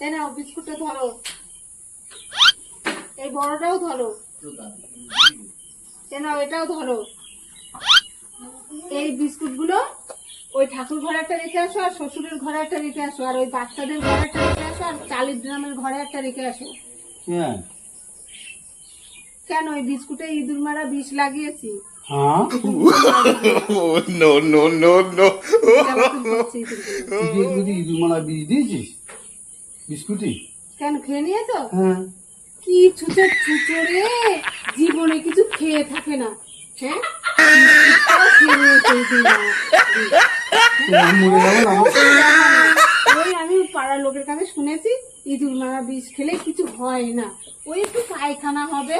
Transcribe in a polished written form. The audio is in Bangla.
এই নাও বিস্কুটটা ধরো, এই বড়টাও ধরো, এই নাও এটাও ধরো। এই বিস্কুট গুলো ওই ঠাকুর ঘরে একটা রেখে আসো, আর শ্বশুরের ঘরে একটা রেখে আসো, আর ওই বাচ্চাদের ঘরে একটা রেখে আসো, আর চালের ড্রামের ঘরে একটা রেখে আসো। কেন ওই বিস্কুটে ইঁদুর মারা বিষ লাগিয়েছি। কেন খেয়ে নিয়েছো? কি ছুচো ছুচো রে, জীবনে কিছু খেয়ে থাকে না। হ্যাঁ ওই আমি পাড়ার লোকের কাছে শুনেছি ইঁদুর মারা বিষ খেলে কিছু হয় না, ওই একটু পায়খানা হবে।